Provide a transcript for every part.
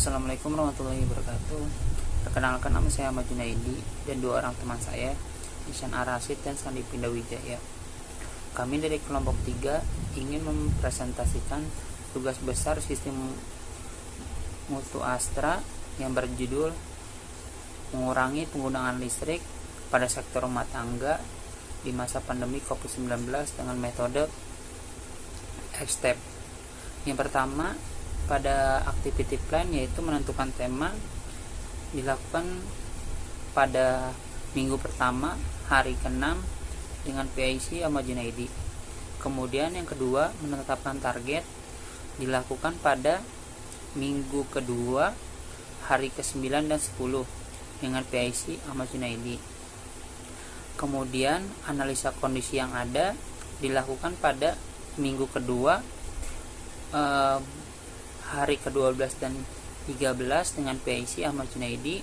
Assalamualaikum warahmatullahi wabarakatuh. Perkenalkan, nama saya Ahmad Junaidi dan dua orang teman saya, Ihsan Arasid dan Sandi Pindawijaya. Kami dari kelompok 3 ingin mempresentasikan tugas besar sistem mutu Astra yang berjudul mengurangi penggunaan listrik pada sektor rumah tangga di masa pandemi COVID-19 dengan metode X-step. Yang pertama, pada activity plan yaitu menentukan tema dilakukan pada minggu pertama hari ke-6 dengan PIC Ahmad Junaidi. Kemudian yang kedua, menetapkan target dilakukan pada minggu kedua hari ke-9 dan 10 dengan PIC Ahmad Junaidi. Kemudian analisa kondisi yang ada dilakukan pada minggu kedua hari ke-12 dan 13 dengan PIC Ahmad Junaidi.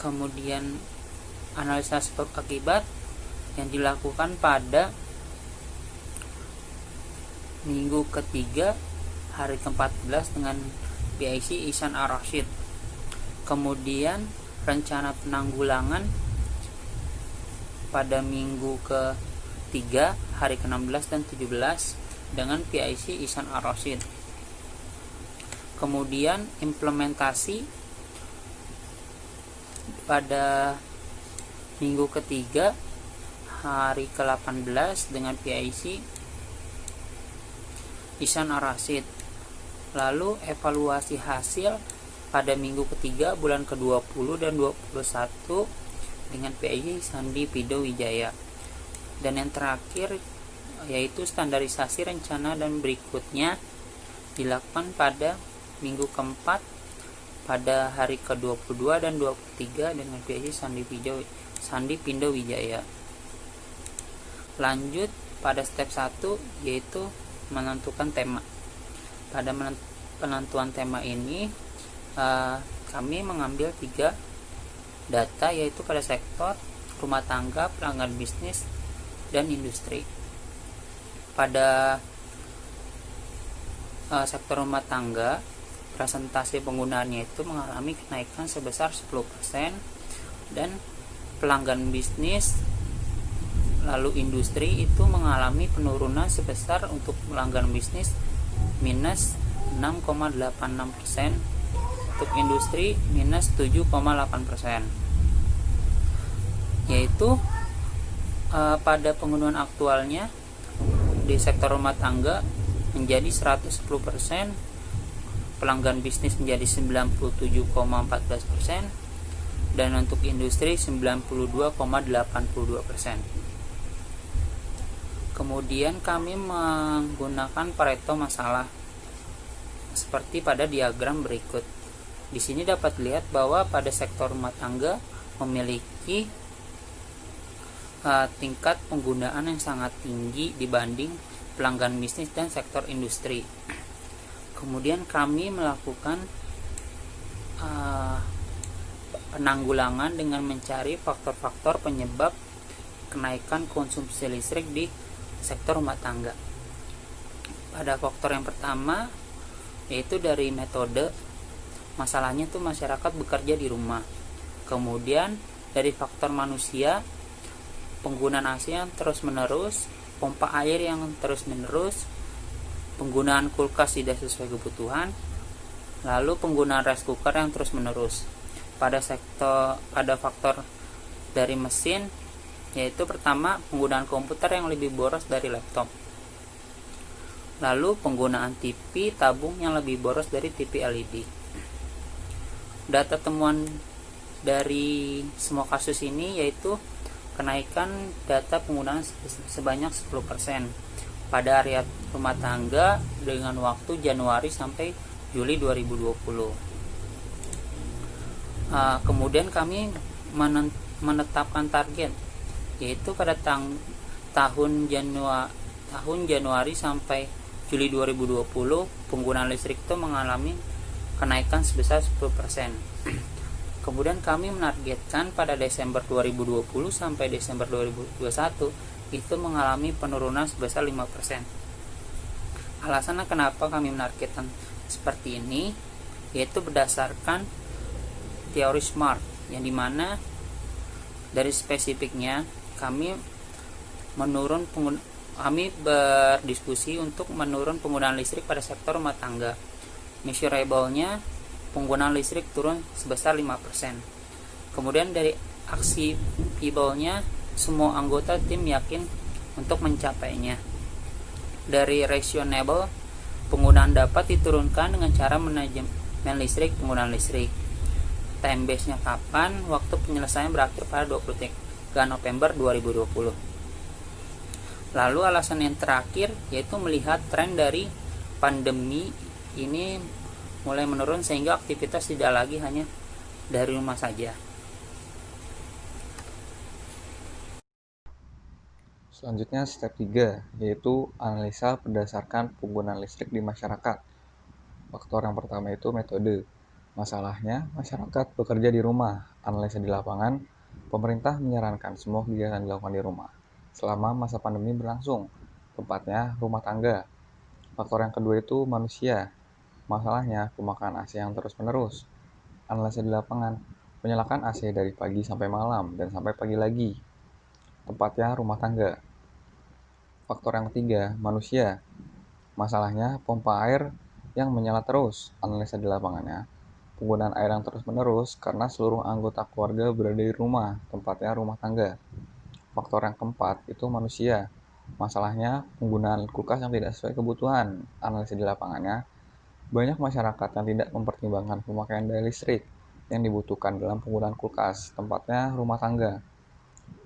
Kemudian analisa sebab akibat yang dilakukan pada minggu ketiga hari ke-14 dengan PIC Ihsan Arasid. Kemudian rencana penanggulangan pada minggu ke-3 hari ke-16 dan 17 dengan PIC Ihsan Arasid. Kemudian implementasi pada minggu ketiga hari ke-18 dengan PIC Ihsan Arasid. Lalu evaluasi hasil pada minggu ketiga bulan ke-20 dan 21 dengan PIC Sandi Pindawijaya. Dan yang terakhir yaitu standarisasi rencana dan berikutnya dilakukan pada minggu keempat pada hari ke-22 dan 23 dengan PIC Sandi Pindawijaya. Lanjut pada step 1 yaitu menentukan tema. Pada penentuan tema ini kami mengambil 3 data yaitu pada sektor rumah tangga, pelanggan bisnis, dan industri. Pada sektor rumah tangga, presentasi penggunaannya itu mengalami kenaikan sebesar 10%, dan pelanggan bisnis lalu industri itu mengalami penurunan sebesar untuk pelanggan bisnis minus 6,86%, untuk industri minus 7,8%. Yaitu pada penggunaan aktualnya di sektor rumah tangga menjadi 110%, pelanggan bisnis menjadi 97,14%, dan untuk industri 92,82%. Kemudian kami menggunakan Pareto masalah seperti pada diagram berikut. Di sini dapat dilihat bahwa pada sektor rumah tangga memiliki tingkat penggunaan yang sangat tinggi dibanding pelanggan bisnis dan sektor industri. Kemudian kami melakukan penanggulangan dengan mencari faktor-faktor penyebab kenaikan konsumsi listrik di sektor rumah tangga. Pada faktor yang pertama yaitu dari metode, masalahnya itu masyarakat bekerja di rumah. Kemudian dari faktor manusia, penggunaan AC yang terus menerus, pompa air yang terus menerus, penggunaan kulkas tidak sesuai kebutuhan, lalu penggunaan rice cooker yang terus menerus. Pada faktor dari mesin yaitu pertama penggunaan komputer yang lebih boros dari laptop, lalu penggunaan TV tabung yang lebih boros dari TV LED. Data temuan dari semua kasus ini yaitu kenaikan data penggunaan sebanyak 10% pada area rumah tangga dengan waktu Januari sampai Juli 2020. Kemudian kami menetapkan target yaitu pada tahun Januari sampai Juli 2020 penggunaan listrik itu mengalami kenaikan sebesar 10%. Kemudian kami menargetkan pada Desember 2020 sampai Desember 2021 itu mengalami penurunan sebesar 5%. Alasannya kenapa kami menargetkan seperti ini yaitu berdasarkan teori SMART, yang dimana dari spesifiknya kami berdiskusi untuk menurun penggunaan listrik pada sektor rumah tangga. Measurable-nya penggunaan listrik turun sebesar 5%. Kemudian dari achievable-nya semua anggota tim yakin untuk mencapainya. Dari reasonable, penggunaan dapat diturunkan dengan cara manajemen listrik penggunaan listrik. Time base-nya kapan? Waktu penyelesaian berakhir pada 23 November 2020. Lalu alasan yang terakhir yaitu melihat tren dari pandemi ini mulai menurun sehingga aktivitas tidak lagi hanya dari rumah saja. Selanjutnya step 3, yaitu analisa berdasarkan penggunaan listrik di masyarakat. Faktor yang pertama itu metode. Masalahnya, masyarakat bekerja di rumah. Analisa di lapangan, pemerintah menyarankan semua kegiatan dilakukan di rumah selama masa pandemi berlangsung, tempatnya rumah tangga. Faktor yang kedua itu manusia. Masalahnya, pemakaian AC yang terus-menerus. Analisa di lapangan, menyalakan AC dari pagi sampai malam dan sampai pagi lagi, tempatnya rumah tangga. Faktor yang ketiga, manusia. Masalahnya, pompa air yang menyala terus. Analisa di lapangannya, penggunaan air yang terus-menerus karena seluruh anggota keluarga berada di rumah, tempatnya rumah tangga. Faktor yang keempat itu manusia. Masalahnya, penggunaan kulkas yang tidak sesuai kebutuhan. Analisa di lapangannya, banyak masyarakat yang tidak mempertimbangkan pemakaian daya listrik yang dibutuhkan dalam penggunaan kulkas, tempatnya rumah tangga.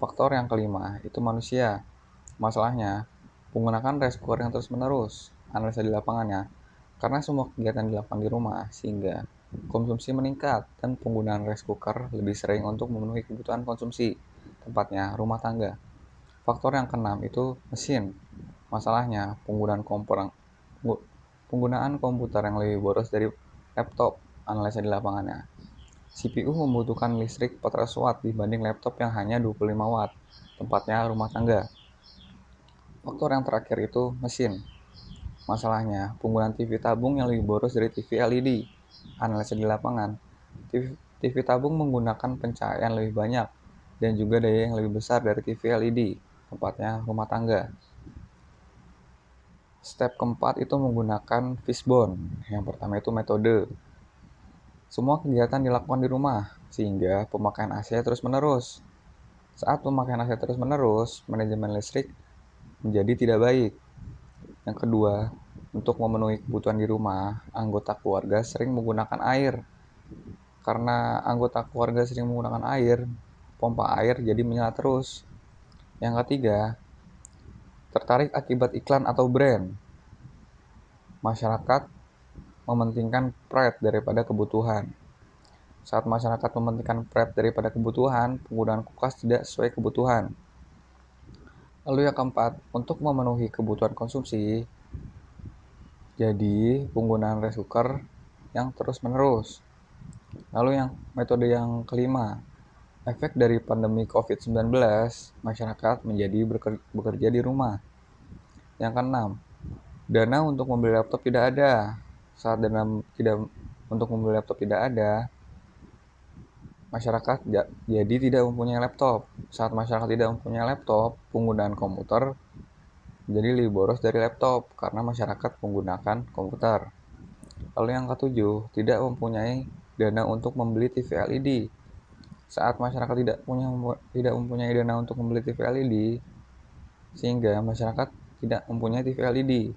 Faktor yang kelima itu manusia. Masalahnya, menggunakan rice cooker yang terus-menerus. Analisa di lapangannya, karena semua kegiatan dilakukan di rumah, sehingga konsumsi meningkat dan penggunaan rice cooker lebih sering untuk memenuhi kebutuhan konsumsi, tempatnya rumah tangga. Faktor yang keenam itu mesin. Masalahnya, penggunaan komputer yang lebih boros dari laptop. Analisa di lapangannya, CPU membutuhkan listrik 400 watt dibanding laptop yang hanya 25 watt, tempatnya rumah tangga. Faktor yang terakhir itu mesin. Masalahnya, penggunaan TV tabung yang lebih boros dari TV LED. Analisa di lapangan, TV tabung menggunakan pencahayaan lebih banyak dan juga daya yang lebih besar dari TV LED, tempatnya rumah tangga. Step keempat itu menggunakan fishbone. Yang pertama itu metode. Semua kegiatan dilakukan di rumah, sehingga pemakaian AC terus-menerus. Saat pemakaian AC terus-menerus, manajemen listrik menjadi tidak baik. Yang kedua, untuk memenuhi kebutuhan di rumah, anggota keluarga sering menggunakan air. Karena anggota keluarga sering menggunakan air, pompa air jadi menyala terus. Yang ketiga, tertarik akibat iklan atau brand. Masyarakat mementingkan pride daripada kebutuhan. Saat masyarakat mementingkan pride daripada kebutuhan, penggunaan kulkas tidak sesuai kebutuhan. Lalu yang keempat, untuk memenuhi kebutuhan konsumsi, jadi penggunaan rice cooker yang terus-menerus. Lalu metode yang kelima, efek dari pandemi COVID-19, masyarakat menjadi bekerja di rumah. Yang keenam, dana untuk membeli laptop tidak ada. Saat dana untuk membeli laptop tidak ada, masyarakat jadi tidak mempunyai laptop. Saat masyarakat tidak mempunyai laptop, penggunaan komputer menjadi lebih boros dari laptop karena masyarakat menggunakan komputer. Lalu yang ketujuh, tidak mempunyai dana untuk membeli TV LED. Saat masyarakat tidak mempunyai dana untuk membeli TV LED, sehingga masyarakat tidak mempunyai TV LED.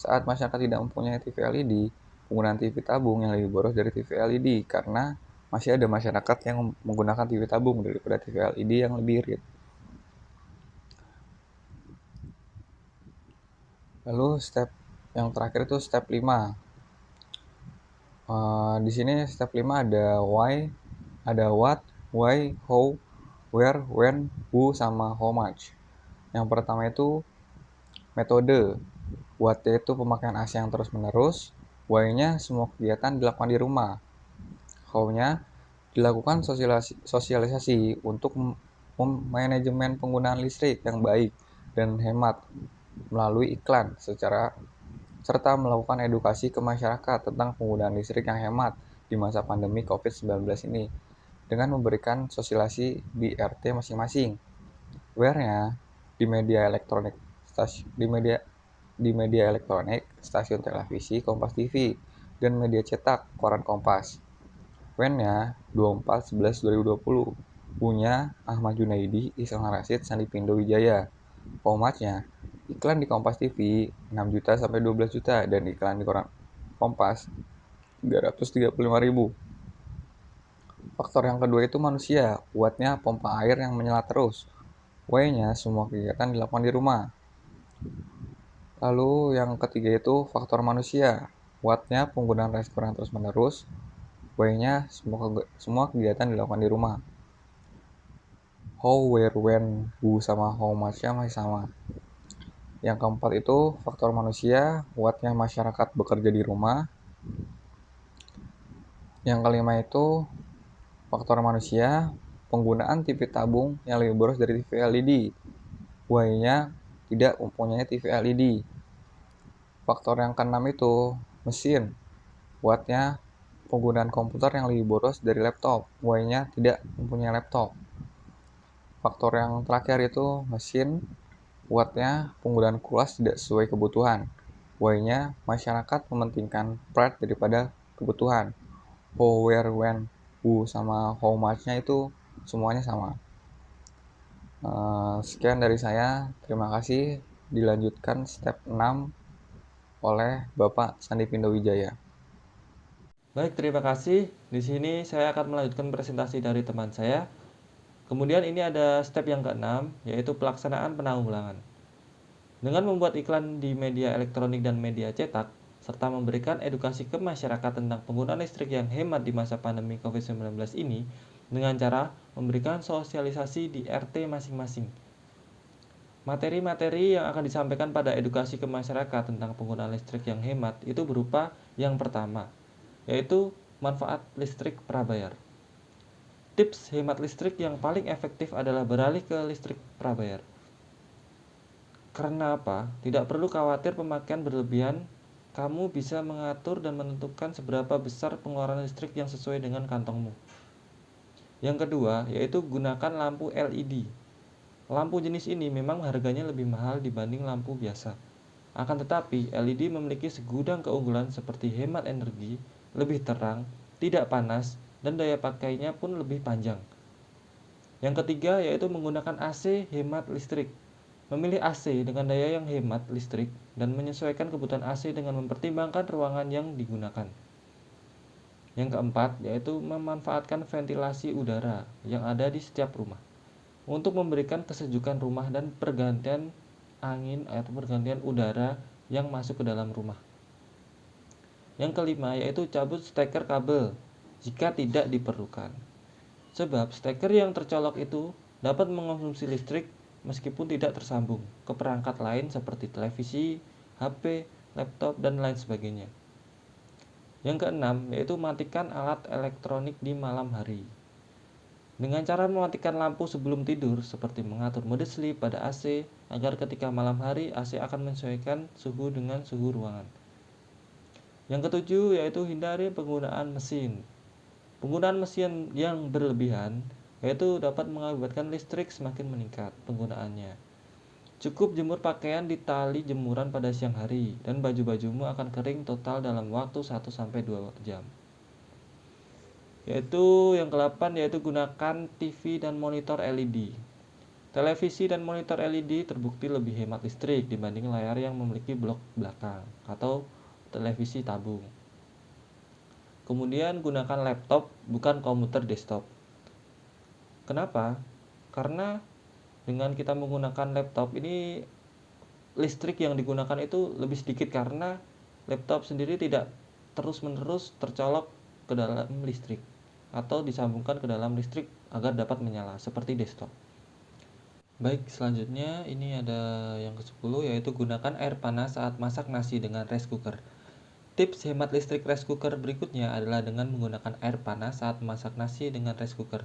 Saat masyarakat tidak mempunyai TV LED, penggunaan TV tabung yang lebih boros dari TV LED karena masih ada masyarakat yang menggunakan TV tabung daripada TV LED yang lebih irit. Lalu step yang terakhir itu step 5. Di sini step 5 ada why, ada what, why, how, where, when, who, sama how much. Yang pertama itu metode. What-nya itu pemakaian AC yang terus-menerus. Why-nya semua kegiatan dilakukan di rumah. How-nya dilakukan sosialisasi untuk manajemen penggunaan listrik yang baik dan hemat melalui iklan secara serta melakukan edukasi ke masyarakat tentang penggunaan listrik yang hemat di masa pandemi COVID-19 ini dengan memberikan sosialisasi di RT masing-masing. Aware-nya di media elektronik di media elektronik, stasiun televisi Kompas TV, dan media cetak koran Kompas. When-nya 24/11/2020 punya Ahmad Junaidi, Ihsan Rashid, Sandi Pindo Wijaya. How much-nya? Iklan di Kompas TV 6 juta sampai 12 juta dan iklan di koran Kompas 335.000. Faktor yang kedua itu manusia, kuatnya pompa air yang menyala terus. Why-nya semua kegiatan dilakukan di rumah. Lalu yang ketiga itu faktor manusia, kuatnya penggunaan restoran terus-menerus. Why-nya semua kegiatan dilakukan di rumah. How, where, when, who, sama how much-nya masih sama. Yang keempat itu faktor manusia, kuatnya masyarakat bekerja di rumah. Yang kelima itu faktor manusia, penggunaan TV tabung yang lebih boros dari TV LED. Why-nya tidak mempunyai TV LED. Faktor yang keenam itu mesin, kuatnya penggunaan komputer yang lebih boros dari laptop. Why-nya tidak mempunyai laptop. Faktor yang terakhir itu mesin, kuatnya penggunaan kuas tidak sesuai kebutuhan. Why-nya masyarakat mementingkan pride daripada kebutuhan. How, where, when, who, sama how much-nya itu semuanya sama. Sekian dari saya. Terima kasih. Dilanjutkan step 6 oleh Bapak Sandi Pindo Wijaya. Baik, terima kasih. Di sini saya akan melanjutkan presentasi dari teman saya. Kemudian ini ada step yang keenam, yaitu pelaksanaan penanggulangan. Dengan membuat iklan di media elektronik dan media cetak, serta memberikan edukasi ke masyarakat tentang penggunaan listrik yang hemat di masa pandemi COVID-19 ini, dengan cara memberikan sosialisasi di RT masing-masing. Materi-materi yang akan disampaikan pada edukasi ke masyarakat tentang penggunaan listrik yang hemat itu berupa yang pertama, yaitu manfaat listrik prabayar. Tips hemat listrik yang paling efektif adalah beralih ke listrik prabayar. Karena apa? Tidak perlu khawatir pemakaian berlebihan, kamu bisa mengatur dan menentukan seberapa besar pengeluaran listrik yang sesuai dengan kantongmu. Yang kedua, yaitu gunakan lampu LED. Lampu jenis ini memang harganya lebih mahal dibanding lampu biasa. Akan tetapi, LED memiliki segudang keunggulan seperti hemat energi, lebih terang, tidak panas, dan daya pakainya pun lebih panjang. Yang ketiga yaitu menggunakan AC hemat listrik. Memilih AC dengan daya yang hemat listrik dan menyesuaikan kebutuhan AC dengan mempertimbangkan ruangan yang digunakan. Yang keempat yaitu memanfaatkan ventilasi udara yang ada di setiap rumah untuk memberikan kesejukan rumah dan pergantian angin atau pergantian udara yang masuk ke dalam rumah. Yang kelima yaitu cabut steker kabel jika tidak diperlukan. Sebab steker yang tercolok itu dapat mengonsumsi listrik meskipun tidak tersambung ke perangkat lain seperti televisi, HP, laptop, dan lain sebagainya. Yang keenam yaitu matikan alat elektronik di malam hari. Dengan cara mematikan lampu sebelum tidur seperti mengatur mode sleep pada AC agar ketika malam hari AC akan menyesuaikan suhu dengan suhu ruangan. Yang ketujuh yaitu hindari penggunaan mesin. Penggunaan mesin yang berlebihan yaitu dapat mengakibatkan listrik semakin meningkat penggunaannya. Cukup jemur pakaian di tali jemuran pada siang hari dan baju-bajumu akan kering total dalam waktu 1-2 jam. Yaitu yang ke-8 yaitu gunakan TV dan monitor LED. Televisi dan monitor LED terbukti lebih hemat listrik dibanding layar yang memiliki blok belakang atau televisi tabung. Kemudian gunakan laptop bukan komputer desktop. Kenapa? Karena dengan kita menggunakan laptop ini listrik yang digunakan itu lebih sedikit karena laptop sendiri tidak terus-menerus tercolok ke dalam listrik atau disambungkan ke dalam listrik agar dapat menyala seperti desktop. Baik, selanjutnya ini ada yang ke-10 yaitu gunakan air panas saat masak nasi dengan rice cooker. Tips hemat listrik rice cooker berikutnya adalah dengan menggunakan air panas saat memasak nasi dengan rice cooker.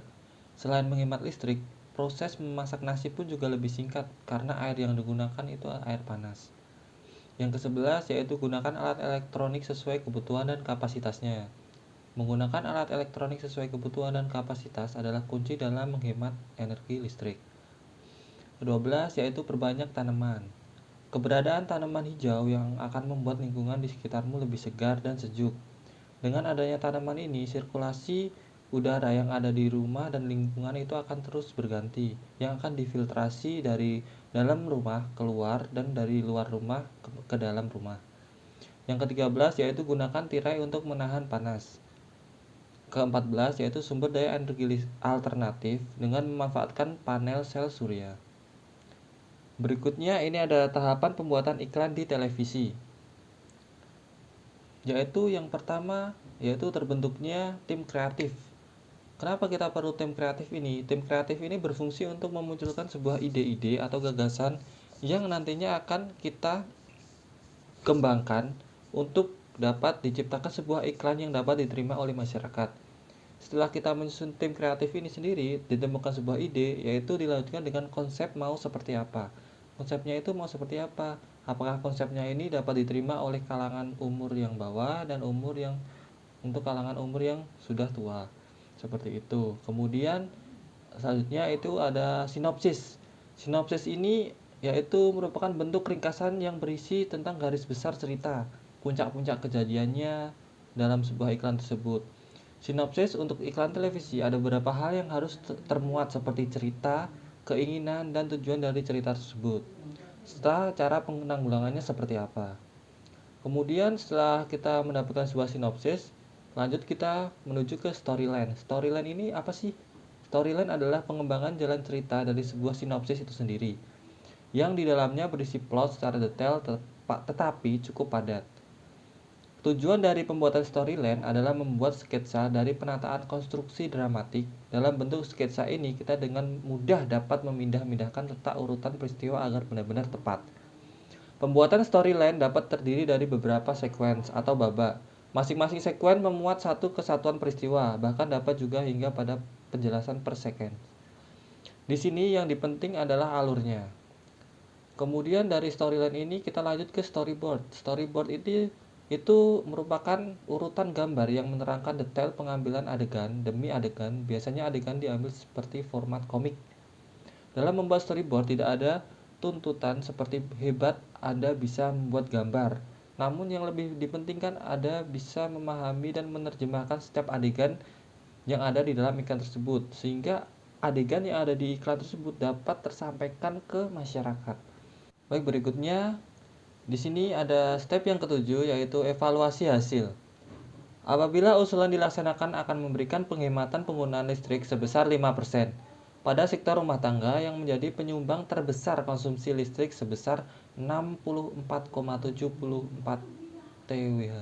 Selain menghemat listrik, proses memasak nasi pun juga lebih singkat karena air yang digunakan itu air panas. Yang ke-11 yaitu gunakan alat elektronik sesuai kebutuhan dan kapasitasnya. Menggunakan alat elektronik sesuai kebutuhan dan kapasitas adalah kunci dalam menghemat energi listrik. Ke-12 yaitu perbanyak tanaman. Keberadaan tanaman hijau yang akan membuat lingkungan di sekitarmu lebih segar dan sejuk. Dengan adanya tanaman ini, sirkulasi udara yang ada di rumah dan lingkungan itu akan terus berganti, yang akan difiltrasi dari dalam rumah keluar dan dari luar rumah ke dalam rumah. Yang ke-13 yaitu gunakan tirai untuk menahan panas. Ke-14 yaitu sumber daya energi alternatif dengan memanfaatkan panel sel surya. Berikutnya ini ada tahapan pembuatan iklan di televisi. Yaitu yang pertama yaitu terbentuknya tim kreatif. Kenapa kita perlu tim kreatif ini? Tim kreatif ini berfungsi untuk memunculkan sebuah ide-ide atau gagasan yang nantinya akan kita kembangkan untuk dapat diciptakan sebuah iklan yang dapat diterima oleh masyarakat. Setelah kita menyusun tim kreatif ini sendiri, ditemukan sebuah ide, yaitu dilanjutkan dengan konsep mau seperti apa. Konsepnya itu mau seperti apa? Apakah konsepnya ini dapat diterima oleh kalangan umur yang bawah dan untuk kalangan umur yang sudah tua. Seperti itu. Kemudian selanjutnya itu ada sinopsis. Sinopsis ini yaitu merupakan bentuk ringkasan yang berisi tentang garis besar cerita, puncak-puncak kejadiannya dalam sebuah iklan tersebut. Sinopsis untuk iklan televisi ada beberapa hal yang harus termuat seperti cerita, keinginan, dan tujuan dari cerita tersebut. Setelah cara penanggulangannya seperti apa. Kemudian setelah kita mendapatkan sebuah sinopsis, lanjut kita menuju ke storyline. Storyline ini apa sih? Storyline adalah pengembangan jalan cerita dari sebuah sinopsis itu sendiri, yang di dalamnya berisi plot secara detail tetapi cukup padat. Tujuan dari pembuatan storyline adalah membuat sketsa dari penataan konstruksi dramatik. Dalam bentuk sketsa ini, kita dengan mudah dapat memindah-mindahkan letak urutan peristiwa agar benar-benar tepat. Pembuatan storyline dapat terdiri dari beberapa sequence atau babak. Masing-masing sequence memuat satu kesatuan peristiwa, bahkan dapat juga hingga pada penjelasan per second. Di sini yang dipenting adalah alurnya. Kemudian dari storyline ini kita lanjut ke storyboard. Storyboard itu merupakan urutan gambar yang menerangkan detail pengambilan adegan demi adegan. Biasanya adegan diambil seperti format komik. Dalam membuat storyboard tidak ada tuntutan seperti hebat Anda bisa membuat gambar. Namun yang lebih dipentingkan Anda bisa memahami dan menerjemahkan setiap adegan yang ada di dalam iklan tersebut, sehingga adegan yang ada di iklan tersebut dapat tersampaikan ke masyarakat. Baik, berikutnya di sini ada step yang ketujuh yaitu evaluasi hasil. Apabila usulan dilaksanakan akan memberikan penghematan penggunaan listrik sebesar 5% pada sektor rumah tangga yang menjadi penyumbang terbesar konsumsi listrik sebesar 64,74 TWh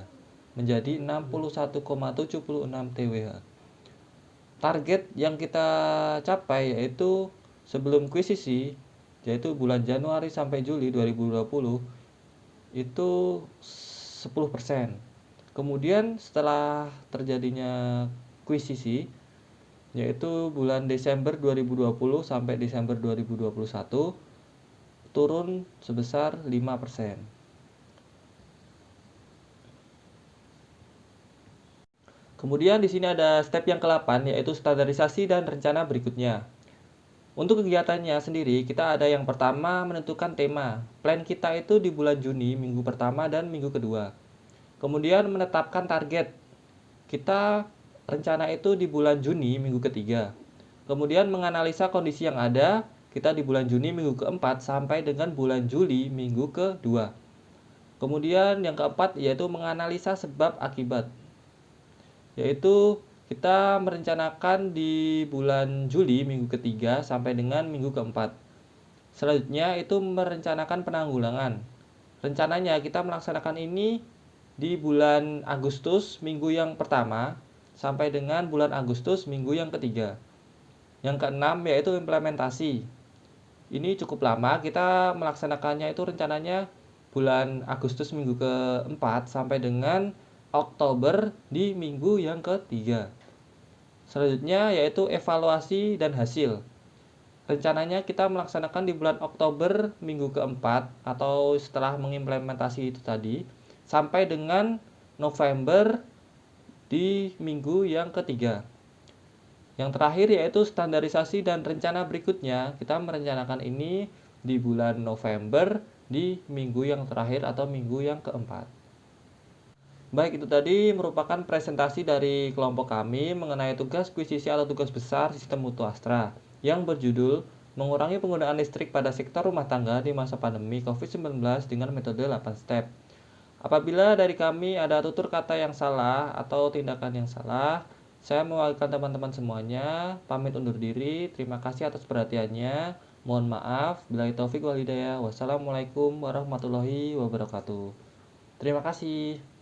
menjadi 61,76 TWh. Target yang kita capai yaitu sebelum kuisisi, yaitu bulan Januari sampai Juli 2020 itu 10%. Kemudian setelah terjadinya kuisisi yaitu bulan Desember 2020 sampai Desember 2021 turun sebesar 5%. Kemudian di sini ada step yang ke-8 yaitu standarisasi dan rencana berikutnya. Untuk kegiatannya sendiri, kita ada yang pertama menentukan tema. Plan kita itu di bulan Juni, minggu pertama dan minggu kedua. Kemudian menetapkan target. Kita rencana itu di bulan Juni, minggu ketiga. Kemudian menganalisa kondisi yang ada, kita di bulan Juni, minggu keempat, sampai dengan bulan Juli, minggu kedua. Kemudian yang keempat yaitu menganalisa sebab akibat. Yaitu kita merencanakan di bulan Juli minggu ketiga sampai dengan minggu keempat. Selanjutnya itu merencanakan penanggulangan. Rencananya kita melaksanakan ini di bulan Agustus minggu yang pertama sampai dengan bulan Agustus minggu yang ketiga. Yang keenam yaitu implementasi. Ini cukup lama, kita melaksanakannya itu rencananya bulan Agustus minggu keempat sampai dengan Oktober di minggu yang ketiga. Selanjutnya yaitu evaluasi dan hasil. Rencananya kita melaksanakan di bulan Oktober minggu keempat atau setelah mengimplementasi itu tadi sampai dengan November di minggu yang ketiga. Yang terakhir yaitu standarisasi dan rencana berikutnya, kita merencanakan ini di bulan November di minggu yang terakhir atau minggu yang keempat. Baik, itu tadi merupakan presentasi dari kelompok kami mengenai tugas kuisisi atau tugas besar sistem mutu Astra yang berjudul mengurangi penggunaan listrik pada sektor rumah tangga di masa pandemi COVID-19 dengan metode 8 step. Apabila dari kami ada tutur kata yang salah atau tindakan yang salah, saya mewakilkan teman-teman semuanya, pamit undur diri. Terima kasih atas perhatiannya. Mohon maaf. Billahi taufik wal hidayah. Wassalamualaikum warahmatullahi wabarakatuh. Terima kasih.